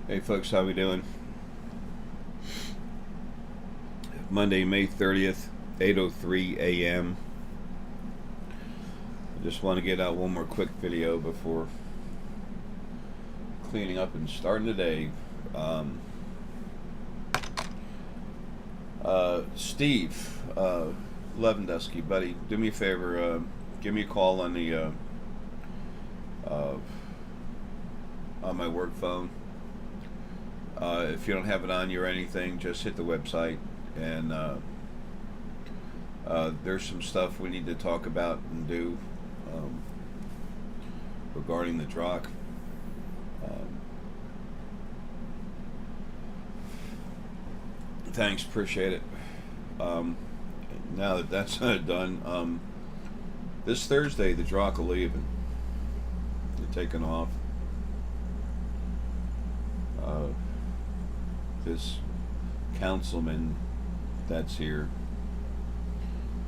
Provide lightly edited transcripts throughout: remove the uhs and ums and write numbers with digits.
Hey folks, how we doing? Monday, May 30th, 8:03 a.m. I just want to get out one more quick video before cleaning up and starting the day. Steve, Lewandowski, buddy, do me a favor. Give me a call on the uh, on my work phone. If you don't have it on you or anything, just hit the website and there's some stuff we need to talk about and do um, regarding the Drachk. Um, Thanks, appreciate it. Um, Now that that's done, this Thursday the Drachk will leave and they're taking off. Uh, this councilman that's here,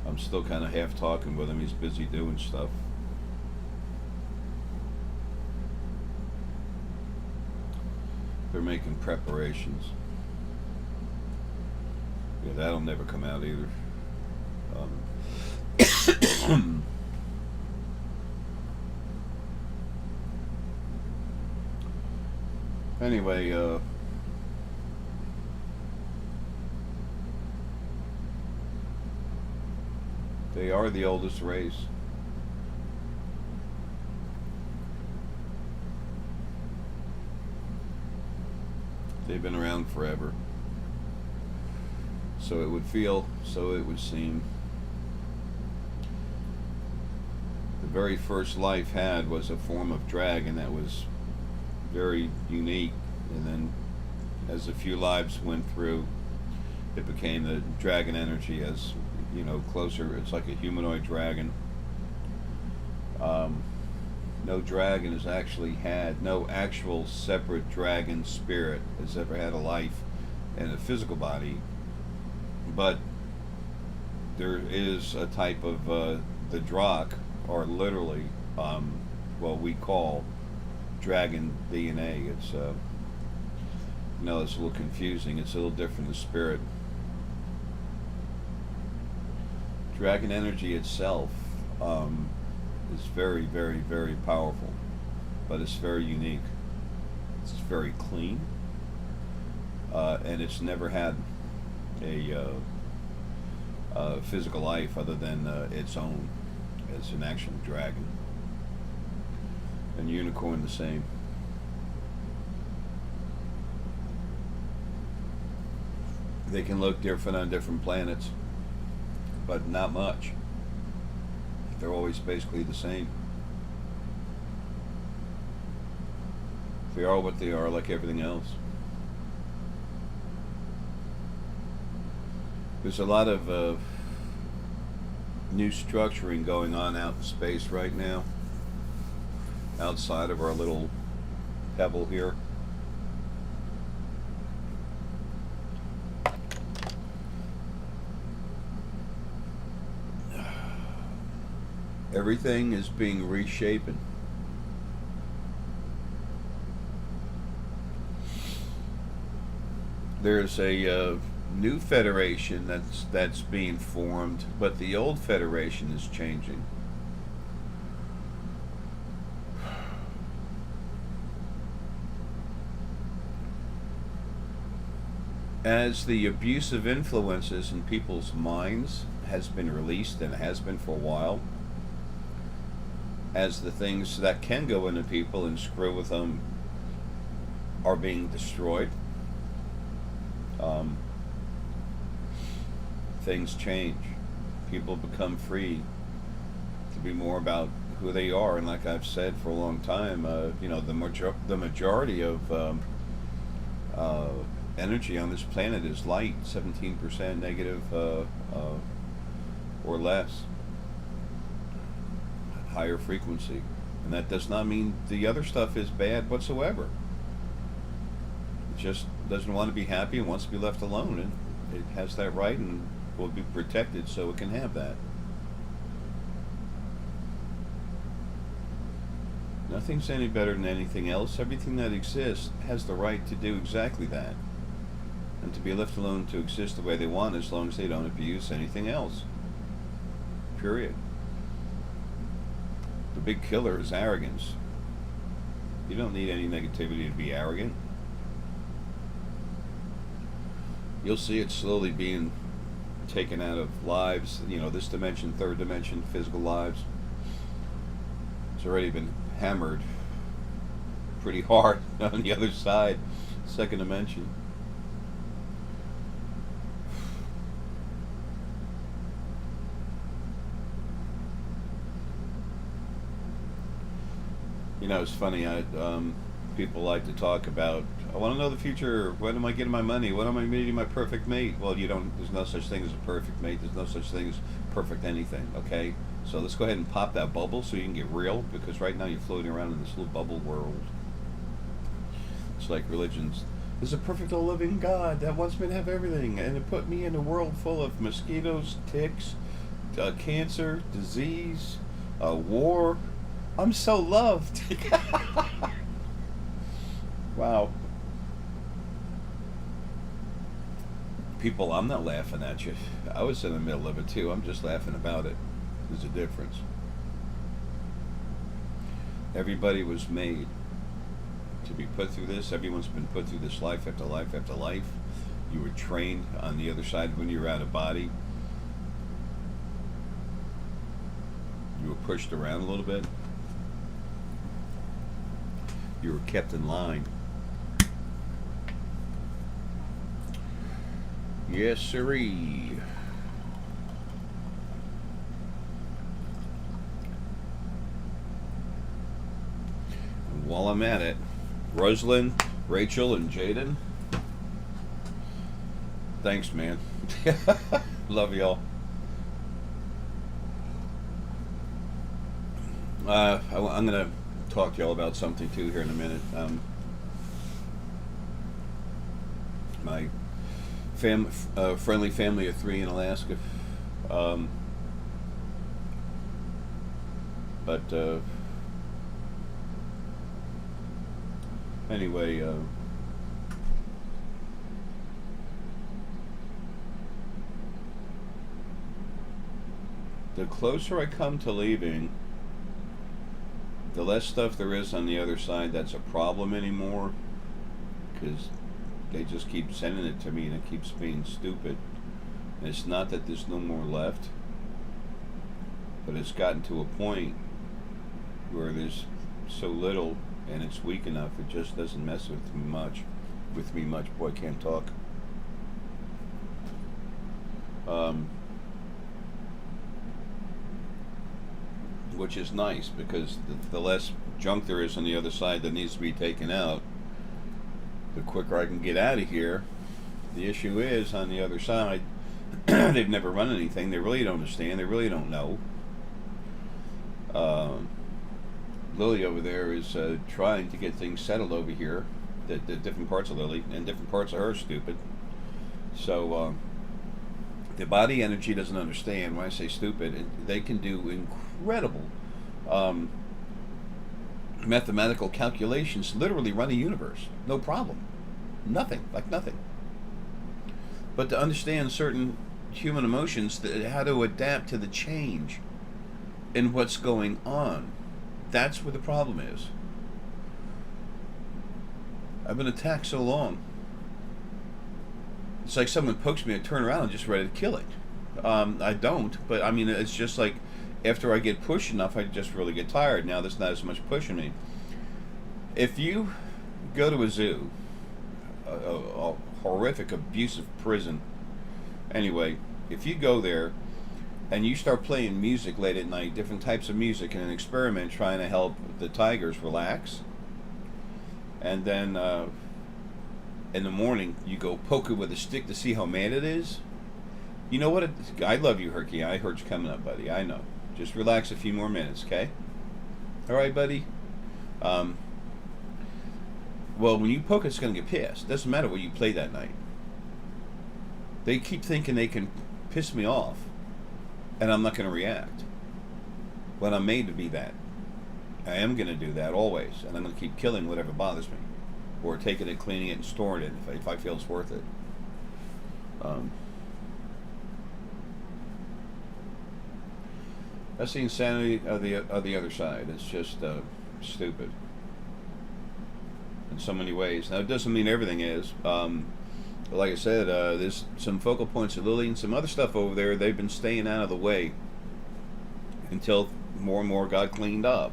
I'm still kind of half talking with him. He's busy doing stuff. They're making preparations. Yeah, that'll never come out either. Anyway, they are the oldest race. They've been around forever. So it would feel, so it would seem. The very first life had was a form of dragon that was very unique, and then as a few lives went through, it became the dragon energy. As you know, closer, it's like a humanoid dragon. No dragon has actually had, no actual separate dragon spirit has ever had a life in a physical body, but there is a type of the Drachk, or literally what we call dragon DNA. It's it's a little confusing. It's a little different in spirit. Dragon energy itself is very, very, very powerful, but it's very unique. It's very clean, and it's never had a physical life other than its own as an actual dragon. And unicorn the same. They can look different on different planets, but not much. They're always basically the same. They are what they are, like everything else. There's a lot of new structuring going on out in space right now, outside of our little pebble here. Everything is being reshapen. There's a new federation that's being formed, but the old federation is changing. As the abusive influences in people's minds has been released, and has been for a while, as the things that can go into people and screw with them are being destroyed, things change. People become free to be more about who they are, and like I've said for a long time, the majority of energy on this planet is light, 17% negative or less, higher frequency. And that does not mean the other stuff is bad whatsoever. It just doesn't want to be happy and wants to be left alone, and it has that right and will be protected so it can have that. No, Nothing's any better than anything else. Everything that exists has the right to do exactly that. And to be left alone to exist the way they want as long as they don't abuse anything else. Period. The big killer is arrogance. You don't need any negativity to be arrogant. You'll see it slowly being taken out of lives, this dimension, third dimension, physical lives. It's already been hammered pretty hard on the other side, second dimension. It's funny. People like to talk about, I want to know the future. When am I getting my money? When am I meeting my perfect mate? Well, there's no such thing as a perfect mate. There's no such thing as perfect anything, okay? So let's go ahead and pop that bubble so you can get real, because right now you're floating around in this little bubble world. It's like religions. There's a perfect all living God that wants me to have everything, and it put me in a world full of mosquitoes, ticks, cancer, disease, war. I'm so loved. Wow. People, I'm not laughing at you. I was in the middle of it too. I'm just laughing about it. There's a difference. Everybody was made to be put through this. Everyone's been put through this life after life after life. You were trained on the other side when you were out of body. You were pushed around a little bit. You were kept in line. Yes, sirree. And while I'm at it, Rosalind, Rachel, and Jaden, thanks, man. Love y'all. I'm going to talk to y'all about something too here in a minute. My friendly family of 3 in Alaska. Anyway, the closer I come to leaving, the less stuff there is on the other side that's a problem anymore, because they just keep sending it to me and it keeps being stupid. And it's not that there's no more left, but it's gotten to a point where there's so little and it's weak enough, it just doesn't mess with me much. Boy, I can't talk. Which is nice, because the less junk there is on the other side that needs to be taken out, the quicker I can get out of here. The issue is, on the other side, they've never run anything. They really don't understand. They really don't know. Lily over there is trying to get things settled over here. The different parts of Lily and different parts of her are stupid. So the body energy doesn't understand. When I say stupid, they can do incredible mathematical calculations, literally run a universe, no problem. Nothing. But to understand certain human emotions, how to adapt to the change in what's going on, that's where the problem is. I've been attacked so long. It's like someone pokes me, I turn around and just ready to kill it. I don't, but I mean, it's just like, after I get pushed enough, I just really get tired. Now there's not as much pushing me. If you go to a zoo, a horrific, abusive prison, anyway, if you go there and you start playing music late at night, different types of music, in an experiment trying to help the tigers relax, and then in the morning you go poke it with a stick to see how mad it is, you know what? I love you, Herky. I heard you coming up, buddy. I know. Just relax a few more minutes, okay? All right, buddy? Well, when you poke it, it's going to get pissed. Doesn't matter what you play that night. They keep thinking they can piss me off, and I'm not going to react when I'm made to be that. I am going to do that always, and I'm going to keep killing whatever bothers me, or taking it, cleaning it, and storing it if I feel it's worth it. Um, that's the insanity of the other side. It's just stupid in so many ways. Now, it doesn't mean everything is. Like I said, there's some focal points of Lily and some other stuff over there. They've been staying out of the way until more and more got cleaned up.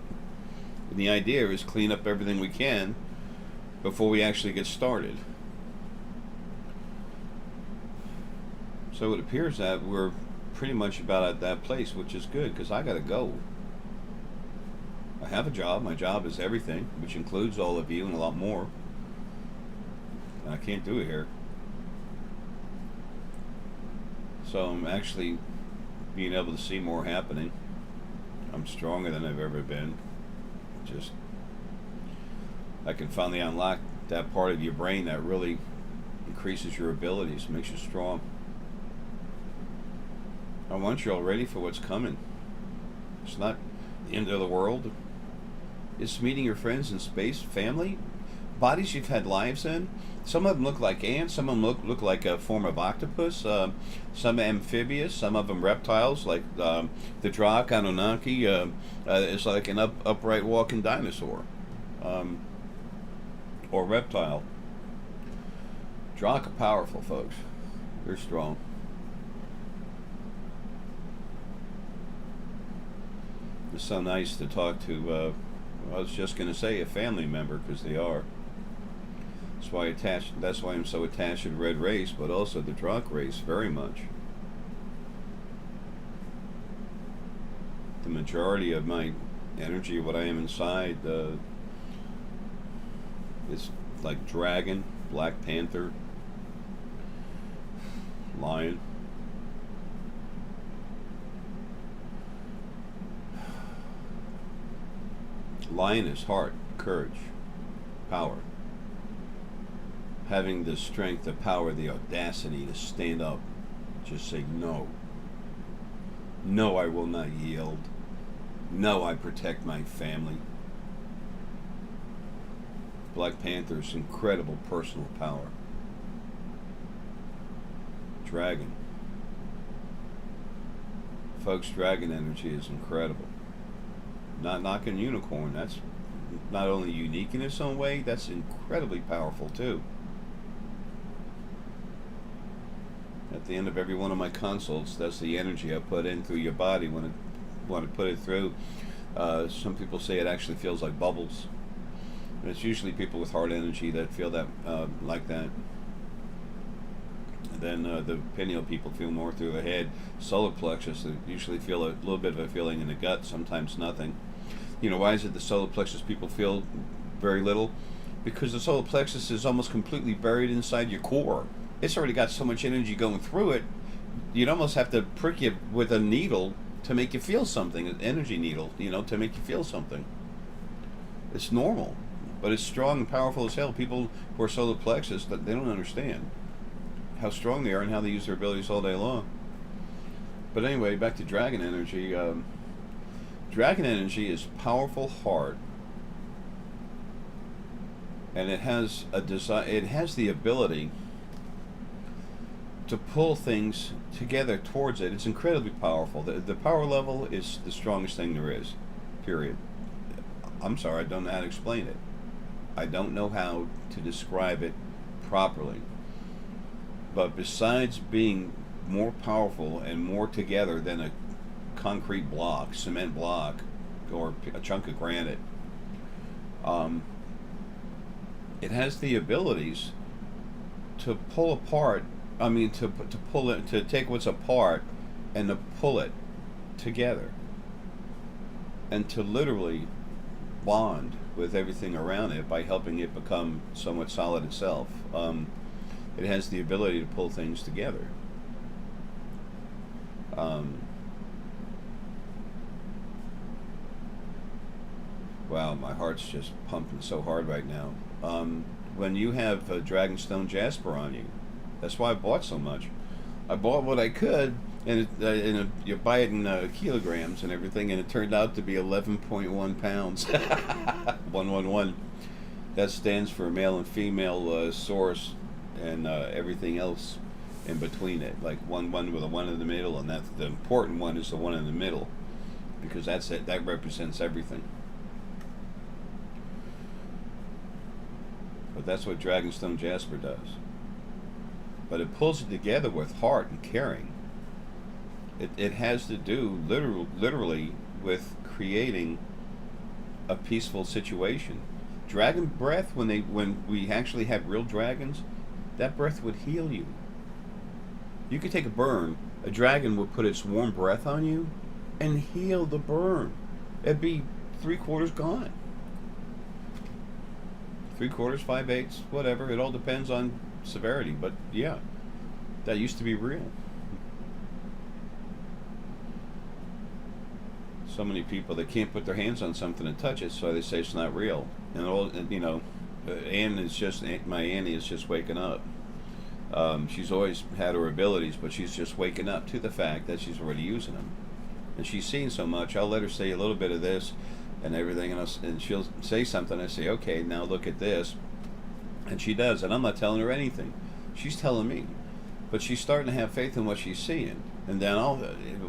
And the idea is clean up everything we can before we actually get started. So it appears that we're pretty much about at that place, which is good, because I got to go. I have a job. My job is everything, which includes all of you and a lot more. And I can't do it here. So I'm actually being able to see more happening. I'm stronger than I've ever been. Just, I can finally unlock that part of your brain that really increases your abilities, makes you strong. I want you all ready for what's coming. It's not the end of the world. It's meeting your friends in space, family, bodies you've had lives in. Some of them look like ants. Some of them look like a form of octopus. Some amphibious. Some of them reptiles, like the Drachk Anunnaki. It's like an upright walking dinosaur, or reptile. Drachk are powerful, folks. They're strong. It's so nice to talk to. I was just going to say a family member, because they are. That's why I'm so attached to the red race, but also the Drachk race very much. The majority of my energy, what I am inside, is like dragon, Black Panther, lion. Lion is heart, courage, power. Having the strength, the power, the audacity to stand up, just say no. No, I will not yield. No, I protect my family. Black Panther's incredible personal power. Dragon. Folks, dragon energy is incredible. Not knocking unicorn. That's not only unique in its own way, that's incredibly powerful too. At the end of every one of my consults, that's the energy I put in through your body when I put it through. Some people say it actually feels like bubbles. And it's usually people with heart energy that feel that like that. And then the pineal people feel more through the head. Solar plexus, they usually feel a little bit of a feeling in the gut, sometimes nothing. You know, why is it the solar plexus people feel very little? Because the solar plexus is almost completely buried inside your core. It's already got so much energy going through it, you'd almost have to prick you with a needle to make you feel something, an energy needle, to make you feel something. It's normal, but it's strong and powerful as hell. People who are solar plexus, they don't understand how strong they are and how they use their abilities all day long. But anyway, back to dragon energy. Dragon energy is powerful heart, and it has a desire. It has the ability to pull things together towards it. It's incredibly powerful. The power level is the strongest thing there is. Period. I'm sorry, I don't know how to explain it. I don't know how to describe it properly. But besides being more powerful and more together than a concrete block, cement block, or a chunk of granite, it has the abilities to pull apart. I mean, to pull it, to take what's apart and to pull it together, and to literally bond with everything around it by helping it become somewhat solid itself. It has the ability to pull things together. Wow, my heart's just pumping so hard right now. When you have Dragonstone Jasper on you, that's why I bought so much. I bought what I could, You buy it in kilograms and everything, and it turned out to be 11.1 pounds. 111. That stands for male and female source, and everything else in between it. Like one with a one in the middle, and that's the important one is the one in the middle, because that's it. That represents everything. But that's what Dragonstone Jasper does. But it pulls it together with heart and caring. It has to do literally with creating a peaceful situation. Dragon breath, when we actually had real dragons, that breath would heal you. You could take a burn, a dragon would put its warm breath on you and heal the burn. It'd be 3/4 gone. 3/4, 5/8, whatever. It all depends on severity, but yeah, that used to be real. So many people, they can't put their hands on something and touch it, so they say it's not real. And all, Anne is just my Annie is just waking up. She's always had her abilities, but she's just waking up to the fact that she's already using them, and she's seen so much. I'll let her say a little bit of this and everything, and she'll say something. I say, okay, now look at this, and she does, and I'm not telling her anything. She's telling me, but she's starting to have faith in what she's seeing. And then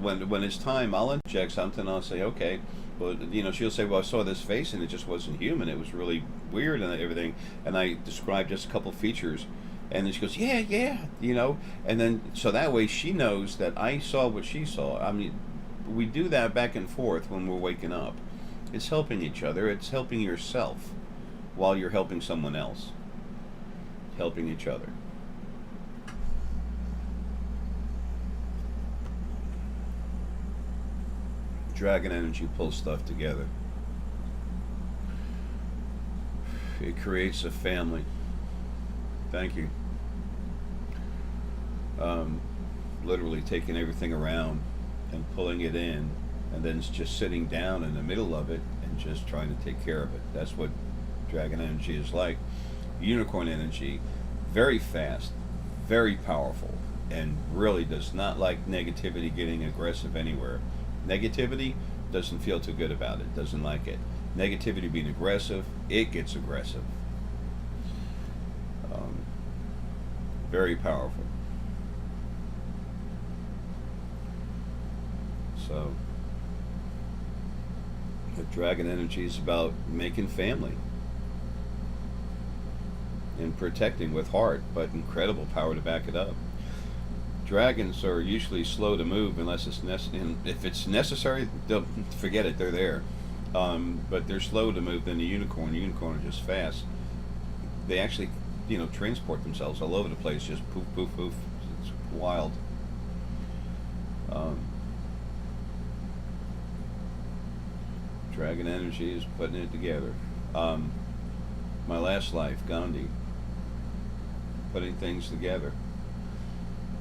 when it's time, I'll inject something. I'll say, okay, well, she'll say, well, I saw this face and it just wasn't human. It was really weird and everything. And I described just a couple features, and then she goes, yeah, And then so that way she knows that I saw what she saw. I mean, we do that back and forth when we're waking up. It's helping each other. It's helping yourself while you're helping someone else. Helping each other. Dragon energy pulls stuff together. It creates a family. Thank you. Literally taking everything around and pulling it in, and then it's just sitting down in the middle of it and just trying to take care of it. That's what dragon energy is like. Unicorn energy, very fast, very powerful, and really does not like negativity getting aggressive anywhere. Negativity doesn't feel too good about it, doesn't like it. Negativity being aggressive, it gets aggressive. Very powerful. So, the dragon energy is about making family and protecting with heart, but incredible power to back it up. Dragons are usually slow to move unless it's if it's necessary. They'll forget it. They're there, but they're slow to move than the unicorn. The unicorn are just fast. They actually, transport themselves all over the place. Just poof, poof, poof. It's wild. Dragon energy is putting it together. My last life, Gandhi, putting things together.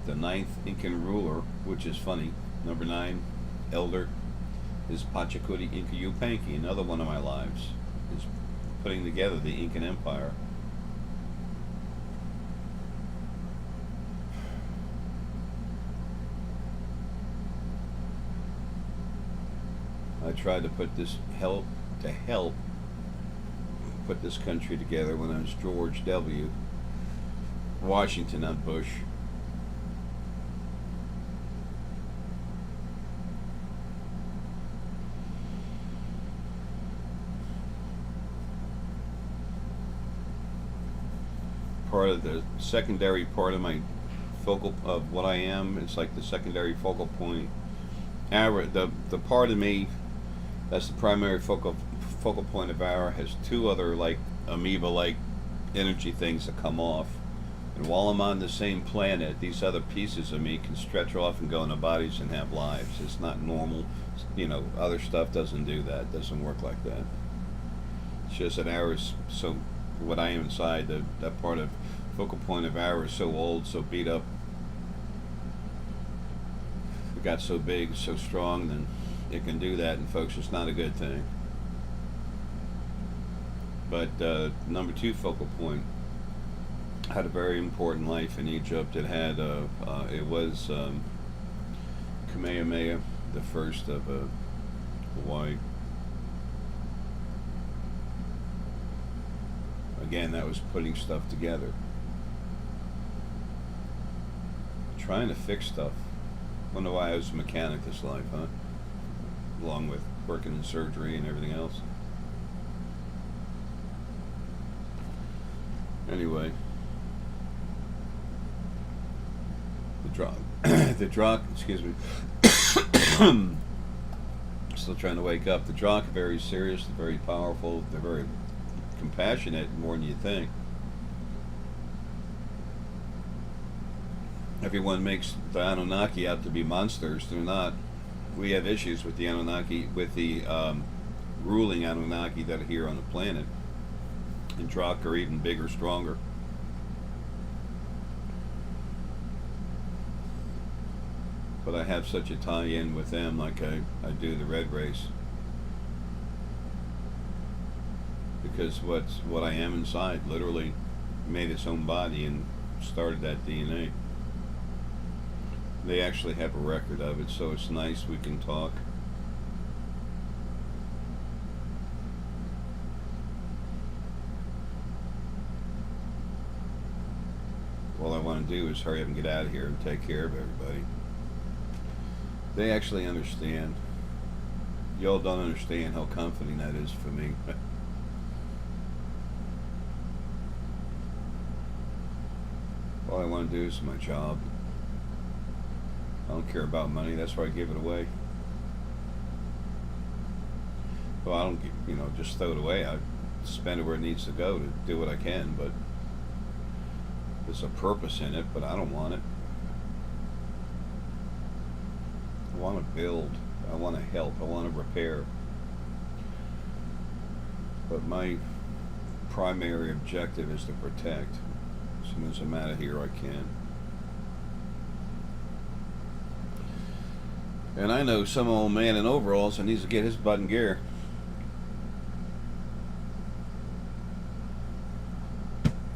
The 9th Incan ruler, which is funny, number 9, elder, is Pachacuti Inca Yupanqui, another one of my lives, is putting together the Incan Empire. I tried to put this help put this country together when I was George W. Washington, not Bush. Part of the secondary part of my focal of what I am, it's like the secondary focal point. The part of me that's the primary focal point of Aura has two other like amoeba-like energy things that come off. And while I'm on the same planet, these other pieces of me can stretch off and go into bodies and have lives. It's not normal. Other stuff doesn't do that. It doesn't work like that. It's just that Aura's so, what I am inside, that part of focal point of Aura is so old, so beat up. It got so big, so strong, then it can do that, and folks, it's not a good thing. But number 2 focal point had a very important life in Egypt. It had Kamehameha the first of Hawaii. Again, that was putting stuff together, trying to fix stuff. Wonder why I was a mechanic this life, huh? Along with working in surgery and everything else. Anyway, the Drachk, the Drachk, excuse me. Still trying to wake up. The Drachk are very serious, they're very powerful, they're very compassionate, more than you think. Everyone makes the Anunnaki out to be monsters. They're not. We have issues with the Anunnaki, with the ruling Anunnaki that are here on the planet. And Drachk are even bigger, stronger. But I have such a tie-in with them, like I do the Red Race. Because what I am inside literally made its own body and started that DNA. They actually have a record of it, so it's nice we can talk. All I want to do is hurry up and get out of here and take care of everybody. They actually understand. Y'all don't understand how comforting that is for me. All I want to do is my job. I don't care about money. That's why I give it away. Well, I don't, just throw it away. I spend it where it needs to go to do what I can, but there's a purpose in it, but I don't want it. I want to build. I want to help. I want to repair. But my primary objective is to protect. As soon as I'm out of here, I can. And I know some old man in overalls that needs to get his butt in gear.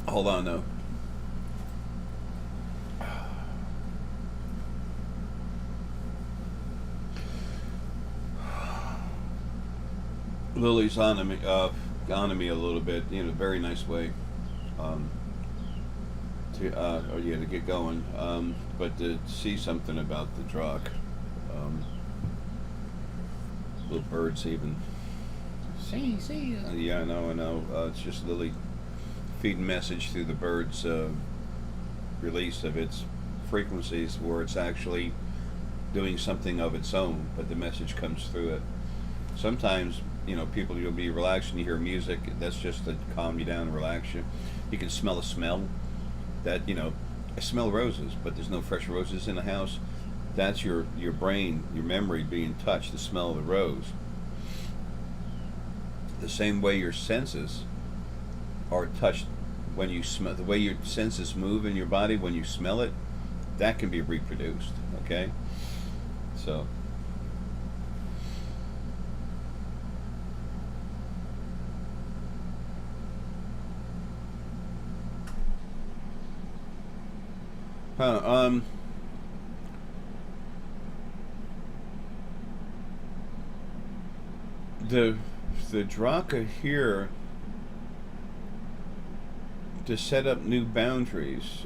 Hold on, though. Lily's on me a little bit, very nice way. To get going, but to see something about the Drachk. Little birds even. See. Yeah, I know. It's just Lily feeding message through the bird's release of its frequencies, where it's actually doing something of its own, but the message comes through it. Sometimes, people, you'll be relaxed and you hear music. That's just to calm you down and relax you. You can smell a smell. That, I smell roses, but there's no fresh roses in the house. That's your brain, your memory being touched, the smell of the rose. The same way your senses are touched when you smell, the way your senses move in your body when you smell it, that can be reproduced, okay? So, the Drachk are here to set up new boundaries.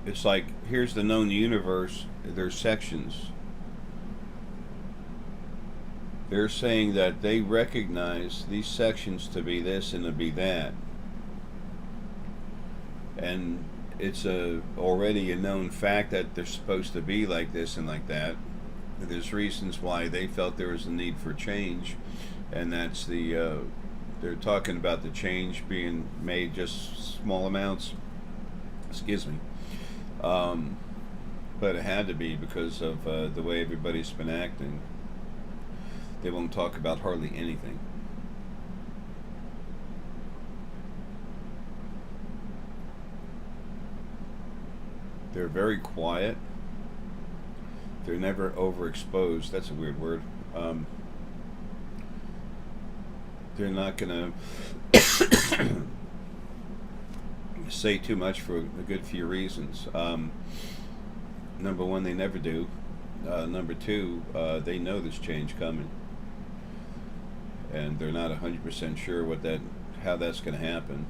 It's like, here's the known universe. There's sections. They're saying that they recognize these sections to be this and to be that. And it's already a known fact that they're supposed to be like this and like that. There's reasons why they felt there was a need for change, and that's they're talking about the change being made just small amounts. Excuse me. But it had to be because of the way everybody's been acting. They won't talk about hardly anything. They're very quiet. They're never overexposed. That's a weird word. They're not going to say too much for a good few reasons. Number one, they never do. Number two, they know there's change coming, and they're not 100% sure how that's going to happen.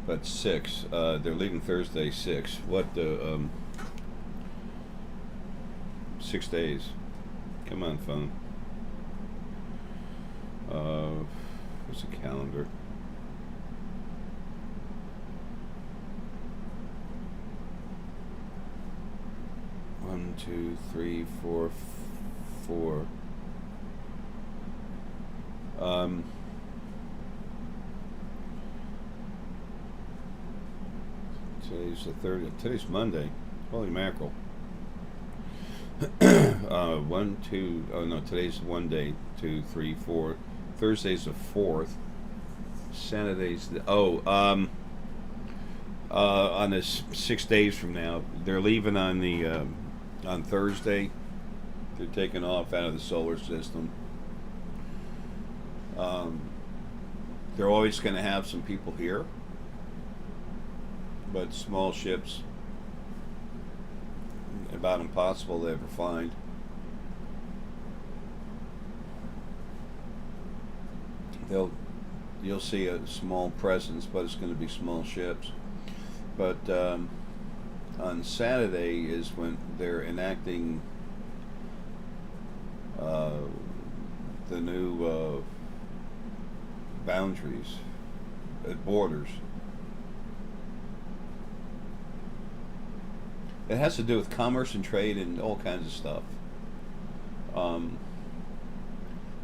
But six, they're leaving Thursday. Six. What the 6 days? Come on, phone. What's the calendar? One, two, three, four, four. Um, Today's the third. Today's Monday. Holy mackerel. One, two. Oh no, today's one day. 2, 3, 4. Thursday's the fourth. Saturday's the. On this 6 days from now, they're leaving on the on Thursday. They're taking off out of the solar system. They're always going to have some people here, but small ships, about impossible to ever find. You'll see a small presence, but it's going to be small ships. But on Saturday is when they're enacting the new boundaries, borders. It has to do with commerce and trade and all kinds of stuff.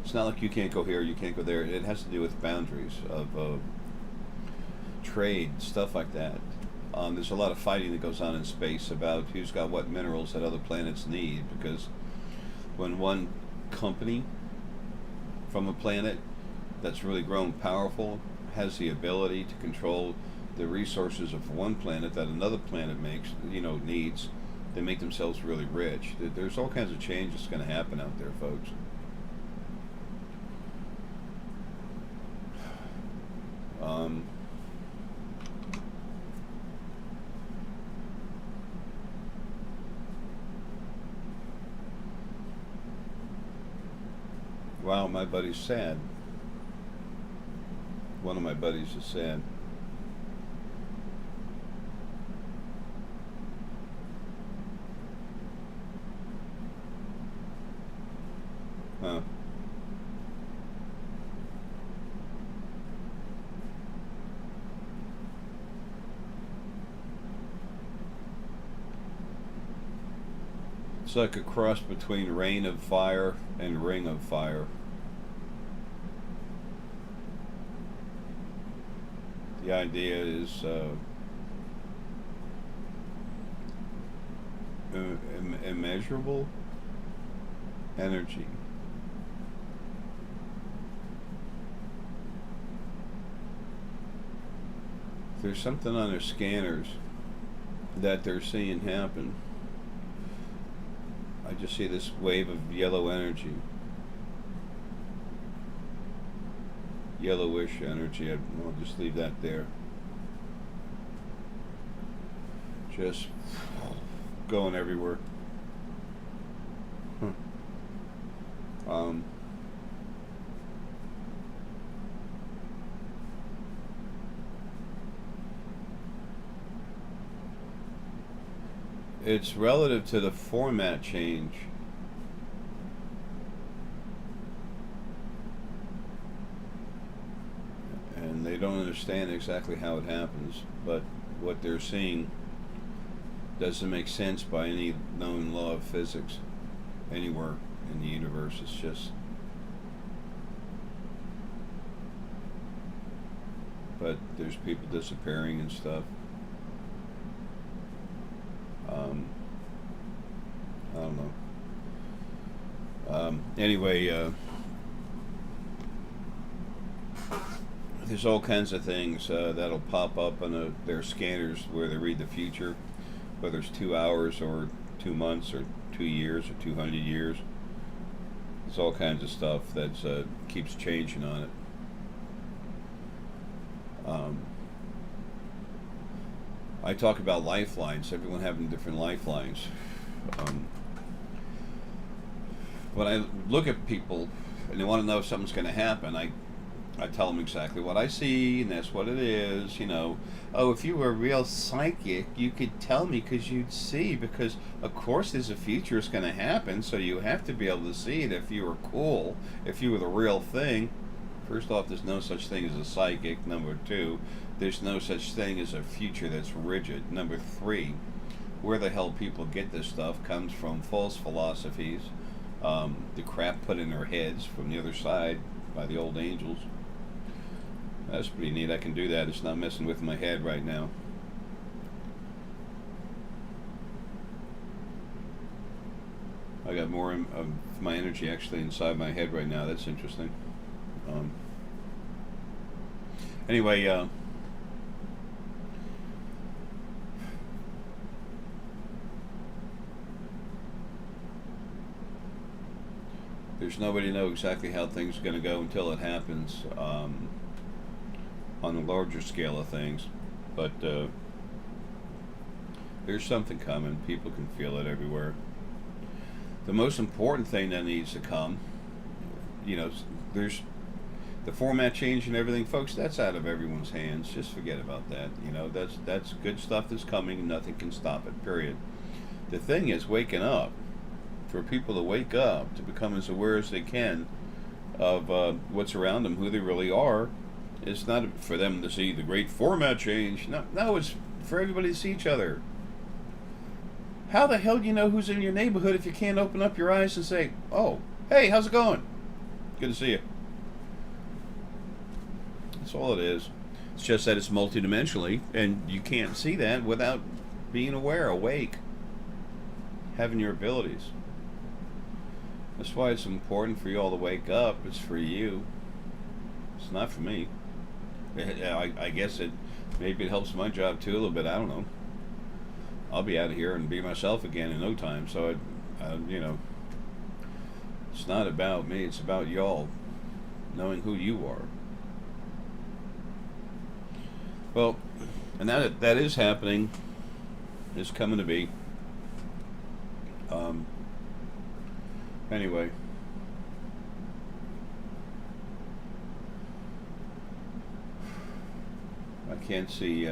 It's not like you can't go here, you can't go there. It has to do with boundaries of trade, stuff like that. There's a lot of fighting that goes on in space about who's got what minerals that other planets need, because when one company from a planet that's really grown powerful has the ability to control the resources of one planet that another planet needs, they make themselves really rich. There's all kinds of change that's going to happen out there, folks. Wow, my buddy's sad. One of my buddies is sad. Huh. It's like a cross between Rain of Fire and Ring of Fire. The idea is immeasurable energy. There's something on their scanners that they're seeing happen. I just see this wave of yellow energy. Yellowish energy. I'll just leave that there. Just going everywhere. It's relative to the format change. And they don't understand exactly how it happens, but what they're seeing doesn't make sense by any known law of physics anywhere in the universe. It's just, but there's people disappearing and stuff. I don't know. Anyway, there's all kinds of things that'll pop up on their scanners where they read the future, whether it's 2 hours or 2 months or 2 years or 200 years. There's all kinds of stuff that keeps changing on it. I talk about lifelines, everyone having different lifelines. Um, when I look at people and they want to know if something's going to happen, I tell them exactly what I see, and that's what it is. Oh, if you were a real psychic, you could tell me because you'd see. Because of course, there's a future it's going to happen, so you have to be able to see it. If you were cool, if you were the real thing. First off, there's no such thing as a psychic. Number two, there's no such thing as a future that's rigid. Number three, where the hell people get this stuff comes from false philosophies, the crap put in their heads from the other side by the old angels. That's pretty neat. I can do that. It's not messing with my head right now. I got more of my energy actually inside my head right now. That's interesting. Um, anyway, there's nobody know exactly how things are going to go until it happens. On the larger scale of things, but there's something coming. People can feel it everywhere. The most important thing that needs to come, there's the format change and everything, folks. That's out of everyone's hands. Just forget about that. That's good stuff that's coming. Nothing can stop it. Period. The thing is waking up. For people to wake up, to become as aware as they can of what's around them, who they really are. It's not for them to see the great format change. No, it's for everybody to see each other. How the hell do you know who's in your neighborhood if you can't open up your eyes and say, "Oh, hey, how's it going? Good to see you." That's all it is. It's just that it's multidimensionally, and you can't see that without being aware, awake, having your abilities. That's why it's important for you all to wake up. It's for you. It's not for me. I guess maybe it helps my job too a little bit. I don't know. I'll be out of here and be myself again in no time. So it's not about me. It's about y'all knowing who you are. Well, and that is happening. Is coming to be. Anyway. I can't see.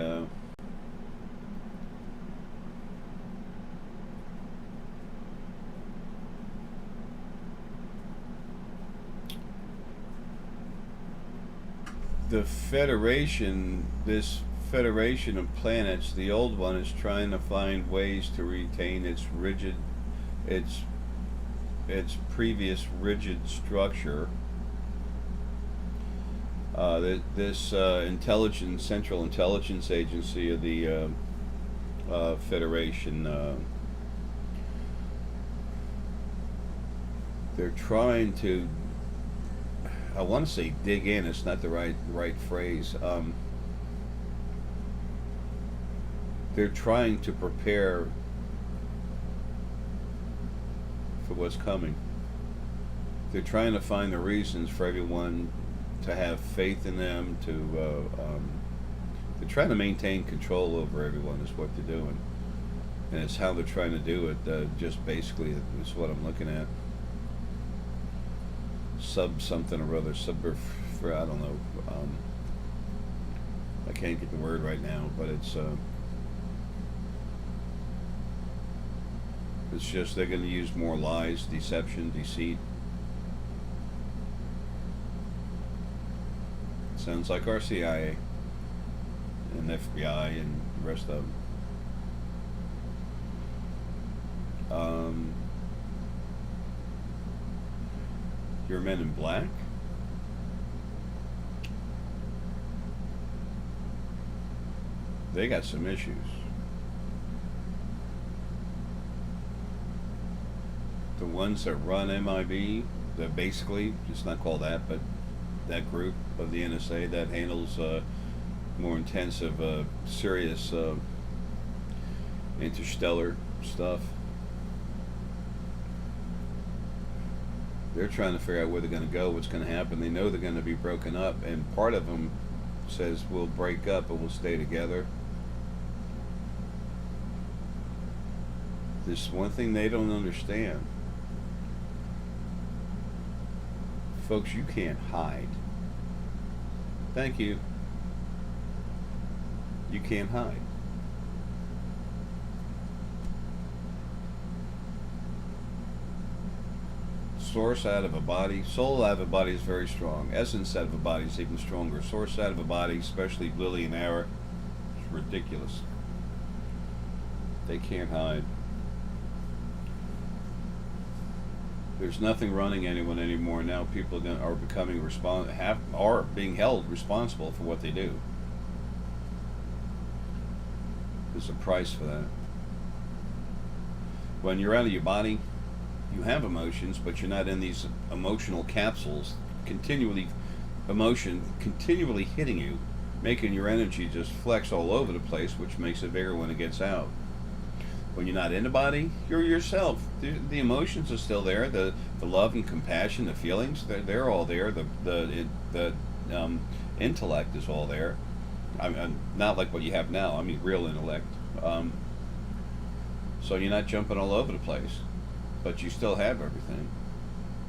The Federation, this Federation of planets, the old one is trying to find ways to retain its previous rigid structure. This Central Intelligence Agency of the Federation, they're trying to, I want to say dig in, it's not the right phrase. They're trying to prepare for what's coming. They're trying to find the reasons for everyone to have faith in them, they're trying to maintain control over everyone is what they're doing. And it's how they're trying to do it, just basically is what I'm looking at. Something or other, I don't know. I can't get the word right now, but it's just they're going to use more lies, deception, deceit. Sounds like our CIA and FBI and the rest of them. Your Men in Black? They got some issues. The ones that run MIB, that basically, it's not called that, but that group of the NSA that handles more intensive, serious interstellar stuff. They're trying to figure out where they're going to go, what's going to happen. They know they're going to be broken up, and part of them says we'll break up but we'll stay together. There's one thing they don't understand. Folks, you can't hide. Thank you. You can't hide. Source out of a body, soul out of a body is very strong. Essence out of a body is even stronger. Source out of a body, especially Lily and Ara, is ridiculous. They can't hide. There's nothing running anyone anymore. Now people are becoming are being held responsible for what they do. There's a price for that. When you're out of your body, you have emotions, but you're not in these emotional capsules, emotion continually hitting you, making your energy just flex all over the place, which makes it bigger when it gets out. When you're not in the body, you're yourself. The emotions are still there. The love and compassion, the feelings, they're all there. The intellect is all there. I'm not like what you have now. I mean real intellect. So you're not jumping all over the place, but you still have everything.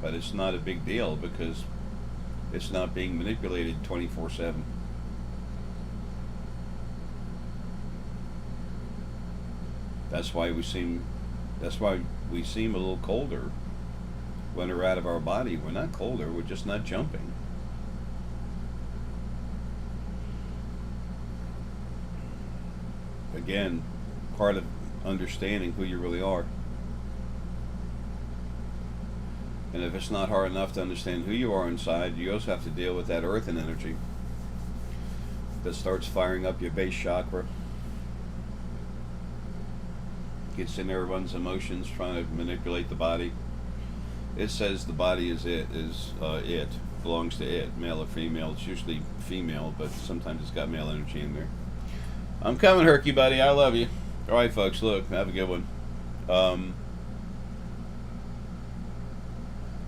But it's not a big deal because it's not being manipulated 24/7. That's why we seem a little colder when we're out of our body. We're not colder, we're just not jumping. Again, part of understanding who you really are. And if it's not hard enough to understand who you are inside, you also have to deal with that earthen energy that starts firing up your base chakra. Gets in there, runs emotions, trying to manipulate the body. It says the body is it, belongs to it, male or female. It's usually female, but sometimes it's got male energy in there. I'm coming, Herky buddy. I love you. All right, folks. Look, have a good one.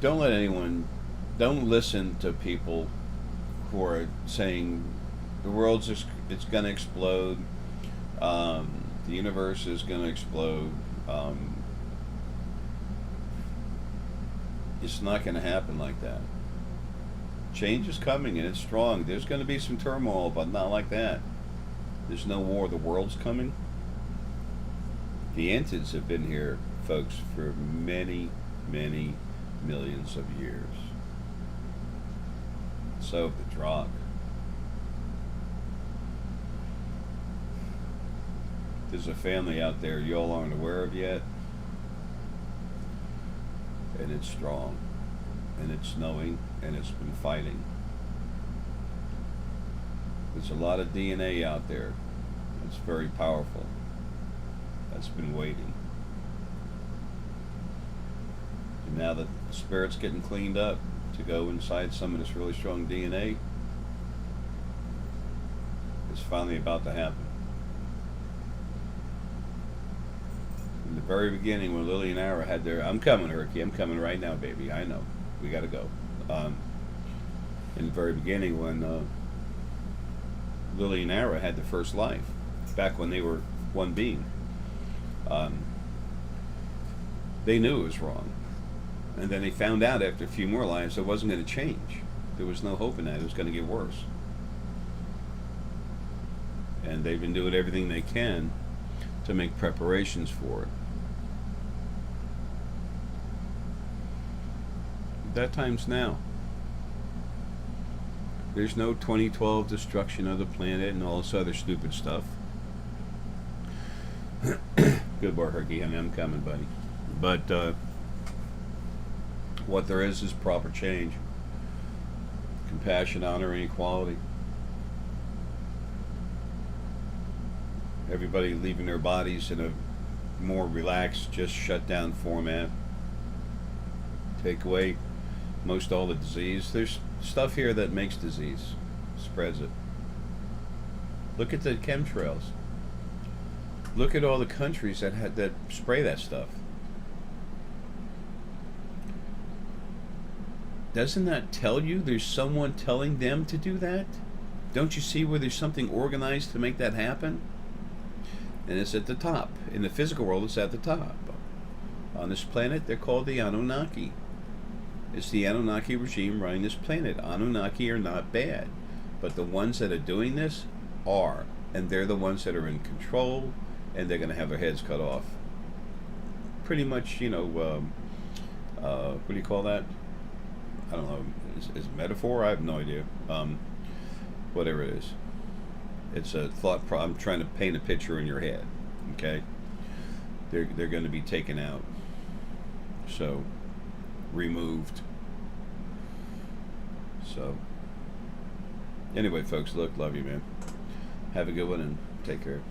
Don't listen to people who are saying the world's it's going to explode. The universe is going to explode. It's not going to happen like that. Change is coming and it's strong. There's going to be some turmoil, but not like that. There's no war. The world's coming. The entities have been here, folks, for many, many millions of years. So have the Drachk. There's a family out there you all aren't aware of yet, and it's strong, and it's knowing, and it's been fighting. There's a lot of DNA out there. It's very powerful. That's been waiting. And now that the spirit's getting cleaned up to go inside some of this really strong DNA, it's finally about to happen. In the very beginning, when Lily and Ara had their, I'm coming, Herky, I'm coming right now, baby. I know, we got to go. In the very beginning, when Lily and Ara had their first life, back when they were one being, they knew it was wrong, and then they found out after a few more lives it wasn't going to change. There was no hope in that. It was going to get worse, and they've been doing everything they can to make preparations for it. That time's now. There's no 2012 destruction of the planet and all this other stupid stuff. Good boy, Herky. I mean, I'm coming, buddy. But what there is proper change. Compassion, honor, and equality. Everybody leaving their bodies in a more relaxed, just shut down format. Take away most all the disease. There's stuff here that makes disease, spreads it. Look at the chemtrails. Look at all the countries that spray that stuff. Doesn't that tell you there's someone telling them to do that? Don't you see where there's something organized to make that happen? And it's at the top. In the physical world, it's at the top. On this planet, they're called the Anunnaki. It's the Anunnaki regime running this planet. Anunnaki are not bad, but the ones that are doing this are, and they're the ones that are in control, and they're going to have their heads cut off. Pretty much, what do you call that? I don't know. Is it metaphor? I have no idea. Whatever it is, it's a thought. I'm trying to paint a picture in your head. Okay, they're going to be taken out. So, removed. So, anyway, folks, look, love you, man. Have a good one and take care.